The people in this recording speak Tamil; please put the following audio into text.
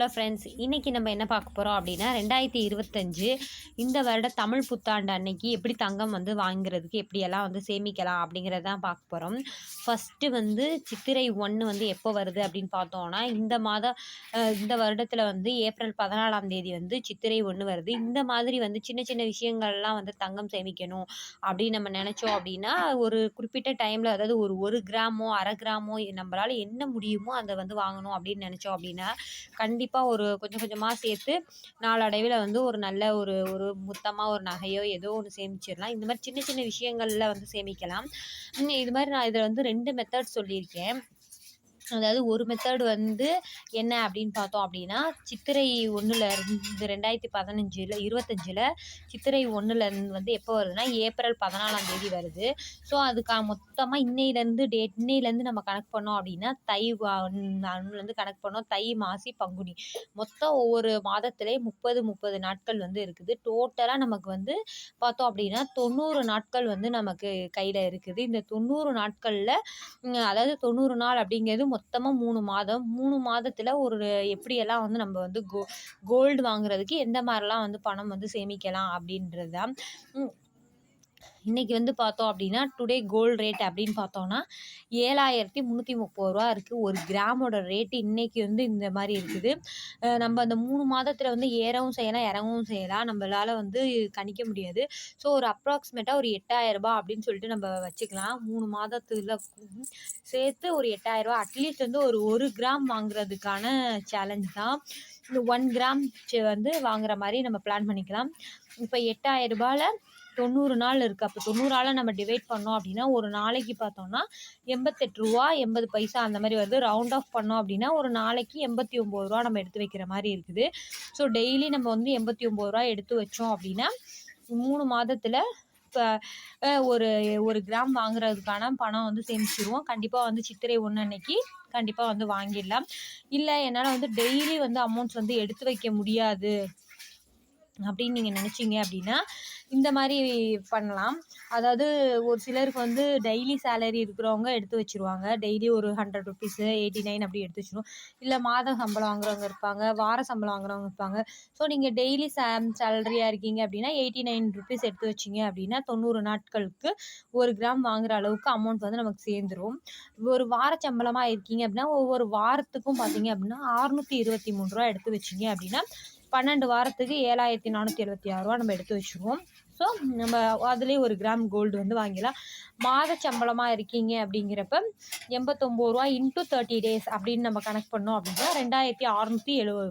ஹலோ ஃப்ரெண்ட்ஸ், இன்றைக்கி நம்ம என்ன பார்க்க போகிறோம் அப்படின்னா 2025 இந்த வருட தமிழ் புத்தாண்டு அன்னைக்கு எப்படி தங்கம் வந்து வாங்குறதுக்கு எப்படியெல்லாம் வந்து சேமிக்கலாம் அப்படிங்கிறத தான் பார்க்க போகிறோம். ஃபஸ்ட்டு வந்து சித்திரை 1 வந்து எப்போ வருது அப்படின்னு பார்த்தோன்னா இந்த வருடத்தில் வந்து ஏப்ரல் 14ஆம் தேதி வந்து சித்திரை 1 வருது. இந்த மாதிரி வந்து சின்ன சின்ன விஷயங்கள்லாம் வந்து தங்கம் சேமிக்கணும் அப்படின்னு நம்ம நினச்சோம் அப்படின்னா ஒரு குறிப்பிட்ட டைமில், அதாவது ஒரு கிராமோ அரை கிராமோ நம்மளால் என்ன முடியுமோ அதை வந்து வாங்கணும் அப்படின்னு நினச்சோம் அப்படின்னா கண்டிப்பாக ஒரு கொஞ்சம் கொஞ்சமாக சேர்த்து நாளடைவில் வந்து ஒரு நல்ல ஒரு ஒரு மொத்தமாக ஒரு நகையோ ஏதோ ஒன்று சேமிச்சிடலாம். இந்த மாதிரி சின்ன சின்ன விஷயங்களில் வந்து சேமிக்கலாம். இது மாதிரி நான் இதில் வந்து 2 மெத்தட் சொல்லியிருக்கேன். அதாவது ஒரு மெத்தட் வந்து என்ன அப்படின்னு பார்த்தோம் அப்படின்னா, சித்திரை 1ல் இருந்து 2025ல் சித்திரை 1லேருந்து வந்து எப்போ வருதுன்னா ஏப்ரல் 14ஆம் தேதி வருது. ஸோ அதுக்காக மொத்தமாக இன்னையிலேருந்து நம்ம கணக்கு பண்ணோம் அப்படின்னா ஒன்றுலேருந்து கணக்கு பண்ணோம். தை, மாசி, பங்குனி மொத்தம் ஒவ்வொரு மாதத்திலே 30 நாட்கள் வந்து இருக்குது. டோட்டலாக நமக்கு வந்து பார்த்தோம் அப்படின்னா 90 நாட்கள் வந்து நமக்கு கையில் இருக்குது. இந்த 90 நாட்களில் அதாவது 90 நாள் அப்படிங்கிறது மொத்தமாக 3 மாதம். 3 மாதத்தில் எப்படியெல்லாம் வந்து நம்ம வந்து கோல்டு வாங்குறதுக்கு எந்த மாதிரிலாம் வந்து பணம் வந்து சேமிக்கலாம் அப்படின்றது தான். இன்றைக்கி வந்து பார்த்தோம் அப்படின்னா டுடே கோல்டு ரேட் அப்படின்னு பார்த்தோன்னா 7330 ரூபா இருக்குது. ஒரு கிராமோட ரேட்டு இன்றைக்கி வந்து இந்த மாதிரி இருக்குது. நம்ம அந்த 3 மாதத்தில் வந்து ஏறவும் செய்யலாம், இறங்கவும் செய்யலாம். நம்மளால் வந்து கணிக்க முடியாது. ஸோ ஒரு அப்ராக்சிமேட்டாக ஒரு 8000 ரூபா அப்படின்னு சொல்லிட்டு நம்ம வச்சுக்கலாம். 3 மாதத்தில் சேர்த்து ஒரு 8000 ரூபா அட்லீஸ்ட் வந்து ஒரு கிராம் வாங்குறதுக்கான சேலஞ்ச் தான். இந்த 1 கிராம் வந்து வாங்குற மாதிரி நம்ம பிளான் பண்ணிக்கலாம். இப்போ 8000 ரூபாயில் 90 நாள் இருக்குது. அப்போ 90ஆல் நம்ம டிவைட் பண்ணோம் அப்படின்னா ஒரு நாளைக்கு பார்த்தோம்னா 88 ரூபா 80 பைசா அந்த மாதிரி வருது. ரவுண்ட் ஆஃப் பண்ணோம் அப்படின்னா ஒரு நாளைக்கு 89 ரூபா நம்ம எடுத்து வைக்கிற மாதிரி இருக்குது. ஸோ டெய்லி நம்ம வந்து 89 ரூபா எடுத்து வச்சோம் அப்படின்னா 3 மாதத்தில் இப்போ ஒரு கிராம் வாங்குறதுக்கான பணம் வந்து சேமிச்சிருவோம். கண்டிப்பாக வந்து சித்திரை 1 அன்னைக்கு கண்டிப்பாக வந்து வாங்கிடலாம். இல்லை என்னால் வந்து டெய்லி வந்து அமௌண்ட்ஸ் வந்து எடுத்து வைக்க முடியாது அப்படின்னு நீங்கள் நினச்சிங்க அப்படின்னா இந்த மாதிரி பண்ணலாம். அதாவது ஒரு சிலருக்கு வந்து டெய்லி சேலரி இருக்கிறவங்க எடுத்து வச்சுருவாங்க. டெய்லி ஒரு 100 ருபீஸ் 89 அப்படி எடுத்து வச்சுருவோம். இல்லை மாத சம்பளம் வாங்குறவங்க இருப்பாங்க, வார சம்பளம் வாங்குறவங்க இருப்பாங்க. ஸோ நீங்கள் டெய்லி சேலரியாக இருக்கீங்க அப்படின்னா 89 ருபீஸ் எடுத்து வச்சிங்க அப்படின்னா 90 நாட்களுக்கு 1 கிராம் வாங்குற அளவுக்கு அமௌண்ட் வந்து நமக்கு சேர்ந்துடும். ஒரு வார சம்பளமாக இருக்கீங்க அப்படின்னா ஒவ்வொரு வாரத்துக்கும் பார்த்தீங்க அப்படின்னா 623 ரூபா எடுத்து வச்சிங்க அப்படின்னா 12 வாரத்துக்கு 7476 ரூபா நம்ம எடுத்து வச்சுருவோம். ஸோ நம்ம அதுலேயே 1 கிராம் கோல்டு வந்து வாங்கிடலாம். மாத சம்பளமாக இருக்கீங்க அப்படிங்கிறப்ப 89 ரூபா இன்ட்டு 30 டேஸ் அப்படின்னு நம்ம கணக்கு பண்ணோம் அப்படின்னா 2670